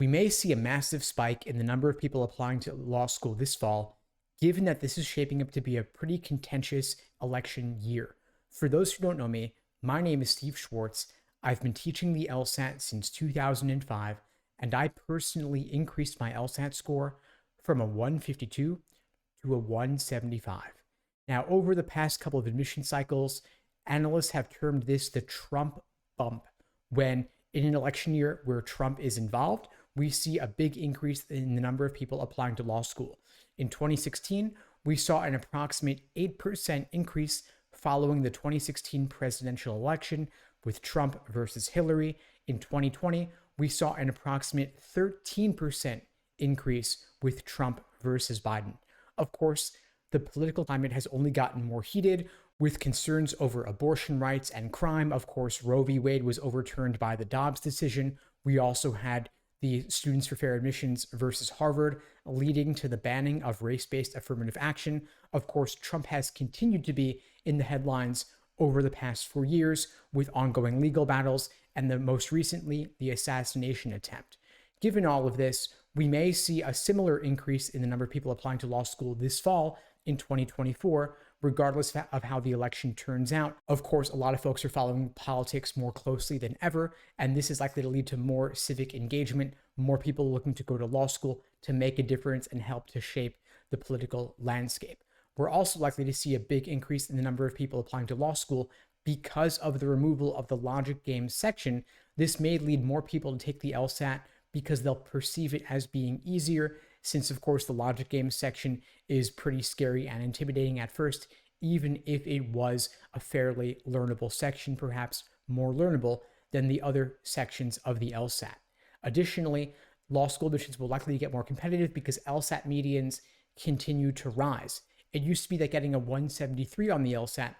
We may see a massive spike in the number of people applying to law school this fall, given that this is shaping up to be a pretty contentious election year. For those who don't know me, my name is Steve Schwartz. I've been teaching the LSAT since 2005, and I personally increased my LSAT score from a 152 to a 175. Now, over the past couple of admission cycles, analysts have termed this the Trump bump. When in an election year where Trump is involved, we see a big increase in the number of people applying to law school. In 2016, we saw an approximate 8% increase following the 2016 presidential election with Trump versus Hillary. In 2020, we saw an approximate 13% increase with Trump versus Biden. Of course, the political climate has only gotten more heated with concerns over abortion rights and crime. Of course, Roe v. Wade was overturned by the Dobbs decision. We also had the Students for Fair Admissions versus Harvard, leading to the banning of race-based affirmative action. Of course, Trump has continued to be in the headlines over the past 4 years with ongoing legal battles, and most recently, the assassination attempt. Given all of this, we may see a similar increase in the number of people applying to law school this fall in 2024, regardless of how the election turns out. Of course, a lot of folks are following politics more closely than ever, and this is likely to lead to more civic engagement, more people looking to go to law school to make a difference and help to shape the political landscape. We're also likely to see a big increase in the number of people applying to law school because of the removal of the logic games section. This may lead more people to take the LSAT because they'll perceive it as being easier, since of course the logic games section is pretty scary and intimidating at first, even if it was a fairly learnable section, perhaps more learnable than the other sections of the LSAT. Additionally, law school admissions will likely get more competitive because LSAT medians continue to rise. It used to be that getting a 173 on the LSAT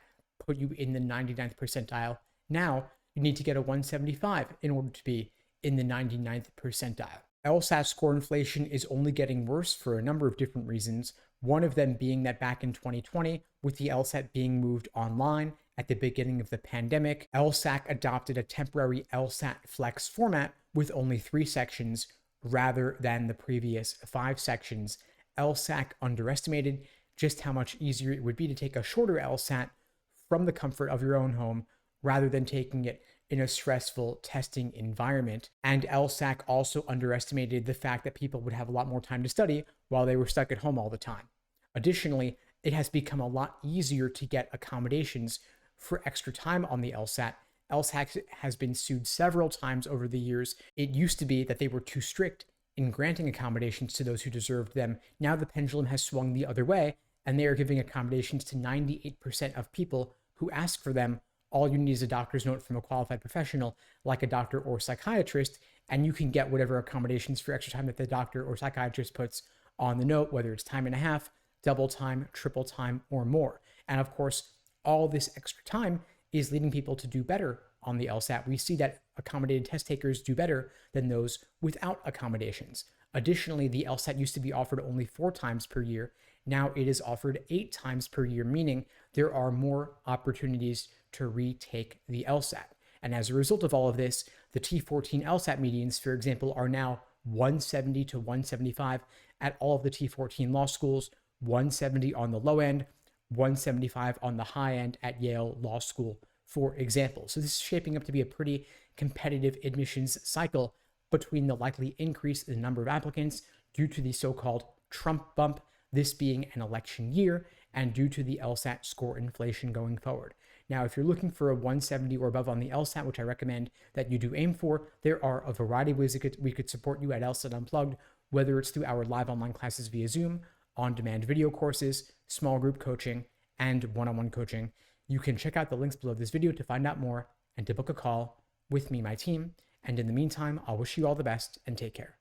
put you in the 99th percentile. Now you need to get a 175 in order to be in the 99th percentile. LSAT score inflation is only getting worse for a number of different reasons. One of them being that back in 2020, with the LSAT being moved online at the beginning of the pandemic, LSAC adopted a temporary LSAT flex format with only 3 sections rather than the previous 5 sections. LSAC underestimated just how much easier it would be to take a shorter LSAT from the comfort of your own home rather than taking it in a stressful testing environment. And LSAC also underestimated the fact that people would have a lot more time to study while they were stuck at home all the time. Additionally, it has become a lot easier to get accommodations for extra time on the LSAT. LSAC has been sued several times over the years. It used to be that they were too strict in granting accommodations to those who deserved them. Now the pendulum has swung the other way, and they are giving accommodations to 98% of people who ask for them. All you need is a doctor's note from a qualified professional like a doctor or psychiatrist, and you can get whatever accommodations for extra time that the doctor or psychiatrist puts on the note, whether it's time and a half, double time, triple time, or more. And of course, all this extra time is leading people to do better on the LSAT. We see that accommodated test takers do better than those without accommodations. Additionally, the LSAT used to be offered only 4 times per year. Now it is offered 8 times per year, meaning there are more opportunities to retake the LSAT. And as a result of all of this, the T14 LSAT medians, for example, are now 170 to 175 at all of the T14 law schools, 170 on the low end, 175 on the high end at Yale Law School, for example. So this is shaping up to be a pretty competitive admissions cycle between the likely increase in the number of applicants due to the so-called Trump bump, this being an election year, and due to the LSAT score inflation going forward. Now, if you're looking for a 170 or above on the LSAT, which I recommend that you do aim for, there are a variety of ways we could support you at LSAT Unplugged, whether it's through our live online classes via Zoom, on-demand video courses, small group coaching, and one-on-one coaching. You can check out the links below this video to find out more and to book a call with me, my team. And in the meantime, I'll wish you all the best and take care.